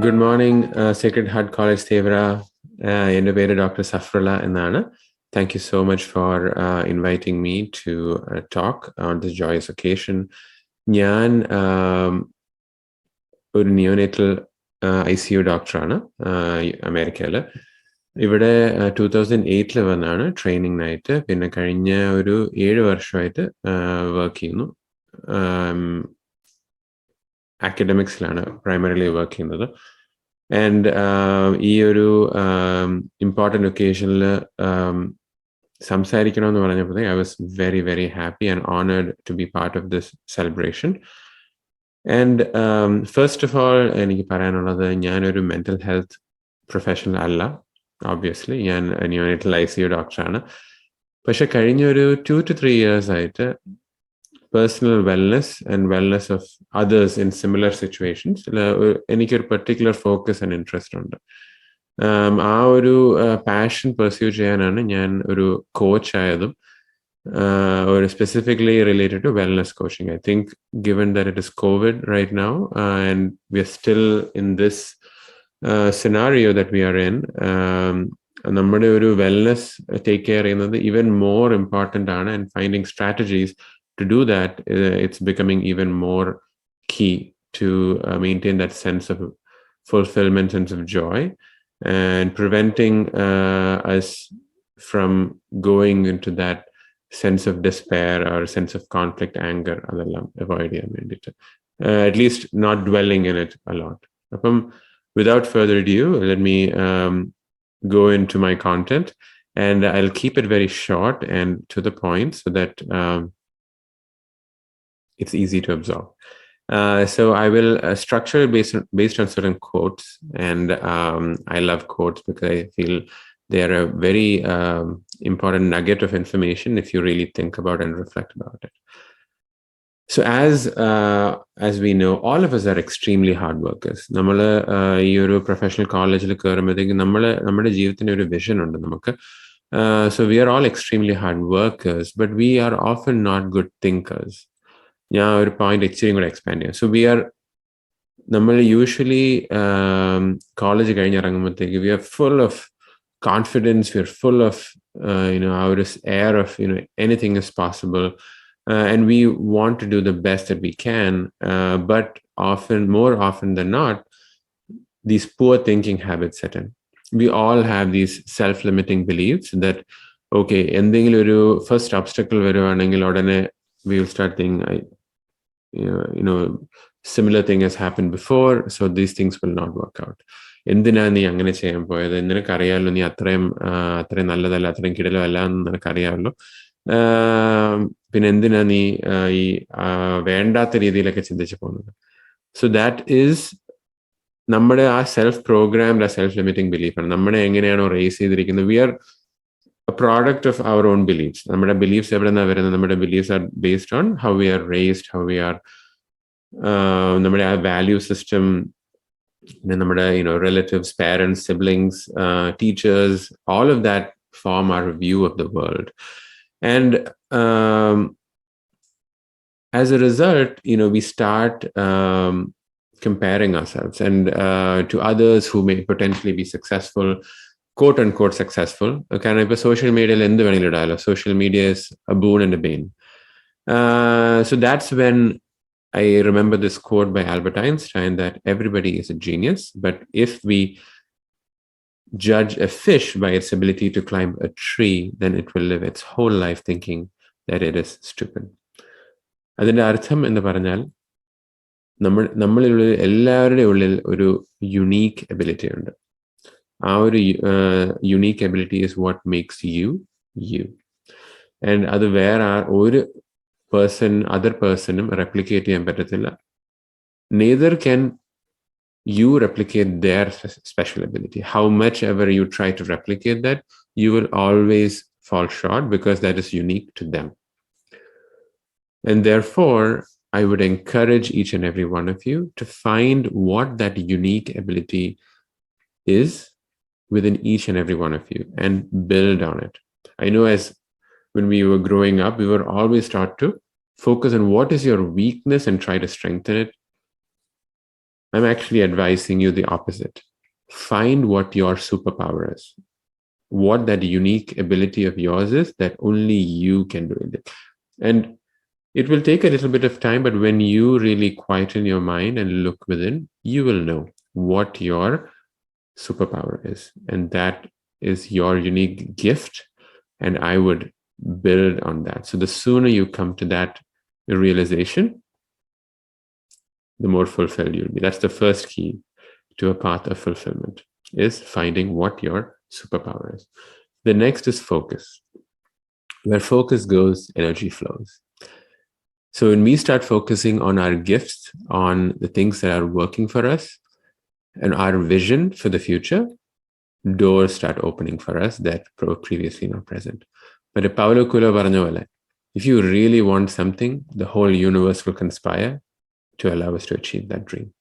Good morning, Sacred Heart College Thevara. എൻ്റെ പേര് Dr. Safarulla എന്നാണ്. Thank you so much for inviting me to talk on this joyous occasion. ഞാൻ ഒരു neonatal ICU ഡോക്ടറാണ് അമേരിക്കയിൽ. ഇവിടെ 2008 വന്നാണ് ട്രെയിനിങ്ങിനായിട്ട്. പിന്നെ കഴിഞ്ഞ ഒരു 7 വർഷമായിട്ട് വർക്ക് ചെയ്യുന്നു. അക്കാഡമിക്സിലാണ് പ്രൈമറിലി വർക്ക് ചെയ്യുന്നത്. ആൻഡ് ഈ ഒരു ഇമ്പോർട്ടൻ്റ് ഒക്കേഷനിൽ സംസാരിക്കണമെന്ന് പറഞ്ഞപ്പോൾ I was very very happy and honoured to be part of this celebration. And first of all എനിക്ക് പറയാനുള്ളത്, ഞാനൊരു മെൻ്റൽ ഹെൽത്ത് പ്രൊഫഷണൽ അല്ല. ഓബ്വിയസ്ലി ഞാൻ നിയോനേറ്റൽ ICU ഡോക്ടറാണ്. പക്ഷെ കഴിഞ്ഞൊരു 2 to 3 years ആയിട്ട് personal wellness and wellness of others in similar situations, എനിക്കൊരു particular focus and interest ഉണ്ട്. ആ ഒരു പാഷൻ പെർസ്യൂ ചെയ്യാനാണ് ഞാൻ ഒരു കോച്ച് ആയതും, or specifically related to wellness coaching. I think given that it is COVID right now, and we are still in this scenario that we are in, നമ്മുടെ ഒരു wellness take care ചെയ്യുന്നത് even more important ആണ്. And finding strategies to do that, it's becoming even more key to maintain that sense of fulfillment, sense of joy, and preventing us from going into that sense of despair or sense of conflict, anger, adellam avoid cheyan vendittu, at least not dwelling in it a lot. Without further ado, let me go into my content, and I'll keep it very short and to the point so that it's easy to absorb. So I will structure it based on certain quotes, and I love quotes because I feel they are a very important nugget of information if you really think about and reflect about it. So as we know, all of us are extremely hard workers. നമ്മൾ ഈ ഒരു professional കോളേജിൽ കയറുമ്പോഴത്തേക്ക് നമ്മുടെ ജീവിതത്തിന് ഒരു vision ഉണ്ട് നമുക്ക്. So we are all extremely hard workers, but we are often not good thinkers. ഞാൻ ഒരു പോയിന്റ് ഇച്ചിരി കൂടെ എക്സ്പാൻഡ് ചെയ്യാം. സോ നമ്മൾ യൂഷ്വലി കോളേജ് കഴിഞ്ഞിറങ്ങുമ്പോഴത്തേക്ക് we are full of confidence, we're full of our air of anything is possible, and we want to do the best that we can, but more often than not, these poor thinking habits set in. We all have these self-limiting beliefs that okay, എന്തെങ്കിലും ഒരു first obstacle വരുവാണെങ്കിൽ ഉടനെ we will start thinking, similar thing has happened before, so these things will not work out. എന്തിനാ നീ അങ്ങനെ ചെയ്യാൻ പോയത്? നിനക്കറിയാമല്ലോ നീ അത്രയും നല്ലതല്ല, അത്രയും കിടലല്ല എന്ന് നിനക്കറിയാമല്ലോ. പിന്നെ എന്തിനാ നീ ഈ വേണ്ടാത്ത രീതിയിലൊക്കെ ചിന്തിച്ചു പോകുന്നത്? സോ ദാറ്റ് ഈസ് നമ്മുടെ ആ സെൽഫ് പ്രോഗ്രാംഡ്, ആ സെൽഫ് ലിമിറ്റിംഗ് ബിലീഫാണ്. നമ്മളെ എങ്ങനെയാണോ റേസ് ചെയ്തിരിക്കുന്നത്, we are a product of our own beliefs. നമ്മുടെ ബിലീഫ്സ് എവിടെ നിന്നാണ് വരുന്നത്? നമ്മുടെ beliefs are based on how we are raised, how we are നമ്മുടെ ആ വാല്യൂ സിസ്റ്റം, നമ്മുടെ relatives, parents, siblings, teachers, all of that form our view of the world. And as a result, we start comparing ourselves and to others who may potentially be successful, quote unquote successful. കാരണം ഇപ്പൊ social മീഡിയയിൽ എന്ത് വേണമെങ്കിലും ഇടാലോ. Social media is a boon and a bane. So that's when I remember this quote by Albert Einstein that everybody is a genius, but if we judge a fish by its ability to climb a tree, then it will live its whole life thinking that it is stupid. അതിന്റെ അർത്ഥം എന്ന് പറഞ്ഞാൽ നമ്മളിലുള്ള എല്ലാവരുടെ ഉള്ളിൽ ഒരു unique ability ഉണ്ട്. ആ ഒരു unique ability is what makes you you, and അത് വേറെ ഒരു other personും replicate ചെയ്യാൻ പറ്റത്തില്ല. Neither can you replicate their special ability. How much ever you try to replicate that, you will always fall short because that is unique to them. And therefore, I would encourage each and every one of you to find what that unique ability is within each and every one of you and build on it. I know when we were growing up, we were always taught to focus on what is your weakness and try to strengthen it. I'm actually advising you the opposite. Find what your superpower is, what that unique ability of yours is that only you can do it. And it will take a little bit of time, but when you really quieten your mind and look within, you will know what your superpower is. And that is your unique gift. And I would build on that. So the sooner you come to that realization, the more fulfilled you'll be. That's the first key to a path of fulfillment, is finding what your superpower is. The next is focus. Where focus goes, energy flows. So when we start focusing on our gifts, on the things that are working for us, and our vision for the future, doors start opening for us that were previously not present. But Paulo Coelho പറഞ്ഞ പോലെ, if you really want something, the whole universe will conspire to allow us to achieve that dream.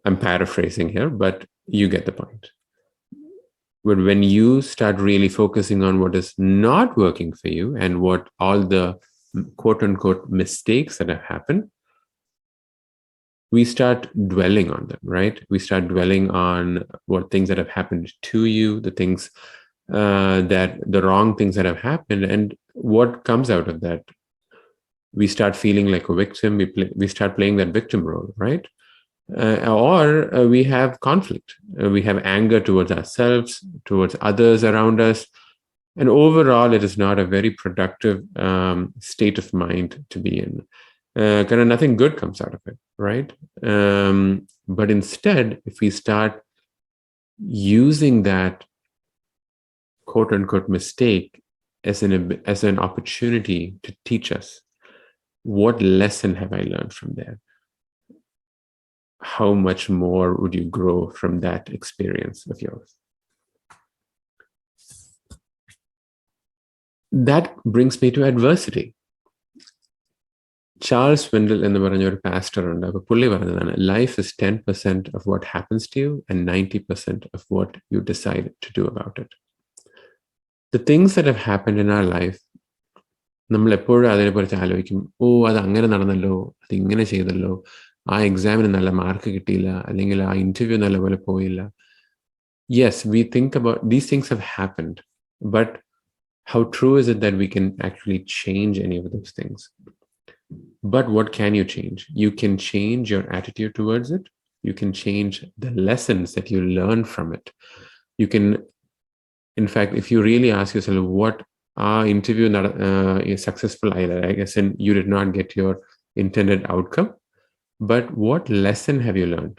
I'm paraphrasing here, but you get the point. But when you start really focusing on what is not working for you and what all the quote unquote mistakes that have happened, we start dwelling on them, right? We start dwelling on what things that have happened to you, the things the wrong things that have happened, and what comes out of that. We start feeling like a victim. We start playing that victim role, right? Or we have conflict. We have anger towards ourselves, towards others around us. And overall, it is not a very productive state of mind to be in. Kind of nothing good comes out of it, right? But instead, if we start using that quote unquote mistake as an opportunity to teach us, what lesson have I learned from there? How much more would you grow from that experience of yours? That brings me to adversity. Charles Swindle എന്ന് പറഞ്ഞ ഒരു pastor ഉണ്ട്. അപ്പൊ പുള്ളി പറഞ്ഞതാണ്, life is 10% of what happens to you and 90% of what you decide to do about it. The things that have happened in our life, നമ്മൾ എപ്പോഴും അതിനെക്കുറിച്ച് ആലോചിക്കും, അത് അങ്ങനെ നടന്നല്ലോ, അത് ഇങ്ങനെ ചെയ്തല്ലോ, ആ എക്സാമിന് നല്ല മാർക്ക് കിട്ടിയില്ല, അല്ലെങ്കിൽ ആ ഇന്റർവ്യൂ നല്ലപോലെ പോയില്ല. Yes, we think about these things have happened, but how true is it that we can actually change any of those things? But what can you change? You can change your attitude towards it. You can change the lessons that you learn from it. You can, in fact, if you really ask yourself, what interview is successful either, I guess, and you did not get your intended outcome, but what lesson have you learned?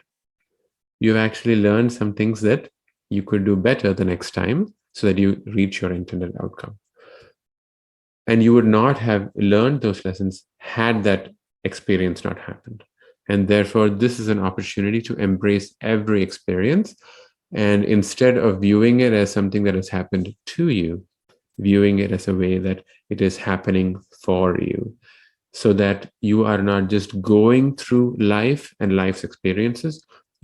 You've actually learned some things that you could do better the next time so that you reach your intended outcome. And you would not have learned those lessons had that experience not happened. And therefore, this is an opportunity to embrace every experience. And instead of viewing it as something that has happened to you, viewing it as a way that it is happening for you, so that you are not just going through life and life's experiences,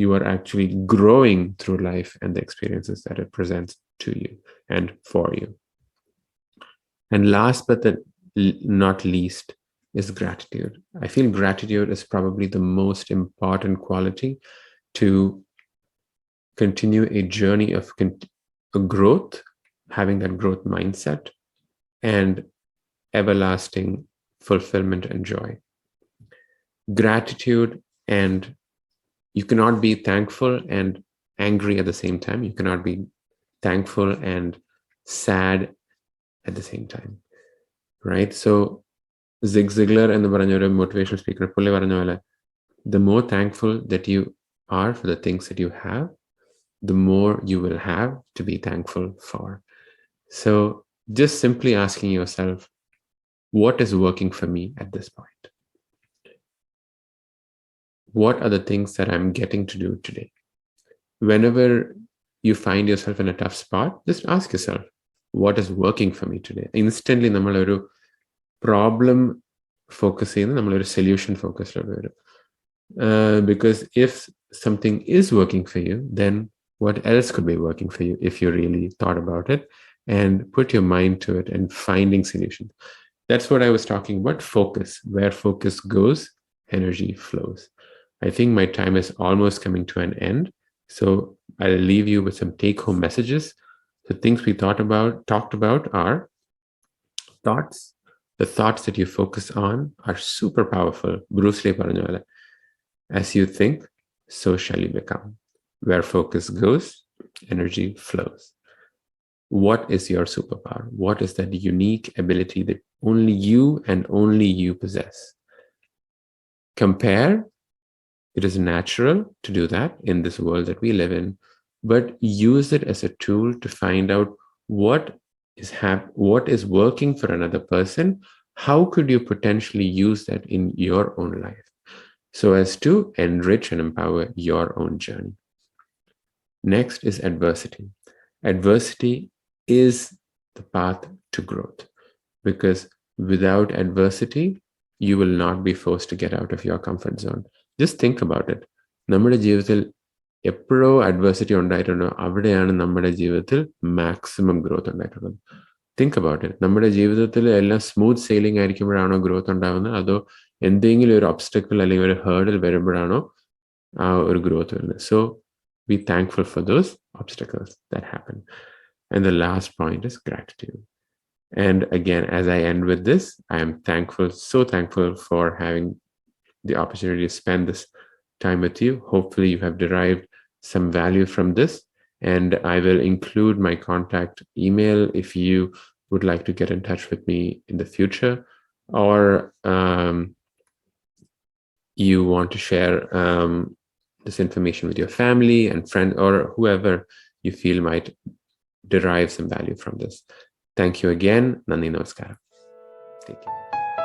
you are actually growing through life and the experiences that it presents to you and for you. And last but not least is gratitude. I feel gratitude is probably the most important quality to continue a journey of growth, having that growth mindset, and everlasting fulfillment and joy. Gratitude, and you cannot be thankful and angry at the same time. You cannot be thankful and sad at the same time, right? So Zig Ziglar and the motivational speaker, the more thankful that you are for the things that you have, the more you will have to be thankful for. So just simply asking yourself, what is working for me at this point? What are the things that I'm getting to do today? Whenever you find yourself in a tough spot, just ask yourself, what is working for me today? Instantly, നമ്മളൊരു problem focus ചെയ്യുന്ന നമ്മളൊരു solution focusലോട്ട് വരും. Because if something is working for you, then what else could be working for you if you really thought about it and put your mind to it and finding solutions? That's what I was talking about, focus. Where focus goes, energy flows. I think my time is almost coming to an end. So I'll leave you with some take-home messages. The things we talked about are thoughts. The thoughts that you focus on are super powerful. Bruce Lee പറഞ്ഞ പോലെ, as you think, so shall you become. Where focus goes, energy flows. What is your superpower? What is that unique ability that only you and only you possess? Compare. It is natural to do that in this world that we live in, but use it as a tool to find out what is working for another person. How could you potentially use that in your own life so as to enrich and empower your own journey? Next is adversity. Adversity is the path to growth, because without adversity, you will not be forced to get out of your comfort zone. Just think about it. നമ്മുടെ ജീവിതത്തിൽ എപ്പോഴോ adversity ഉണ്ടായിട്ടുണ്ടോ അവിടെയാണ് നമ്മുടെ ജീവിതത്തിൽ maximum growth ഉണ്ടായിട്ടുള്ളത്. Think about it. നമ്മുടെ ജീവിതത്തിൽ എല്ലാം സ്മൂത്ത് സെയിലിംഗ് ആയിരിക്കുമ്പോഴാണോ ഗ്രോത്ത് ഉണ്ടാകുന്നത്, അതോ എന്തെങ്കിലും ഒരു ഒബ്സ്റ്റക്കിൾ അല്ലെങ്കിൽ ഒരു ഹേർഡിൽ വരുമ്പോഴാണോ ആ ഒരു ഗ്രോത്ത് വരുന്നത്? So be thankful for those obstacles that happen. And the last point is gratitude. And again, as I end with this, I am thankful, so thankful for having the opportunity to spend this time with you. Hopefully you have derived some value from this, and I will include my contact email if you would like to get in touch with me in the future, or you want to share this information with your family and friends or whoever you feel might derive some value from this. Thank you again. Nandi Namaskaram. Take care.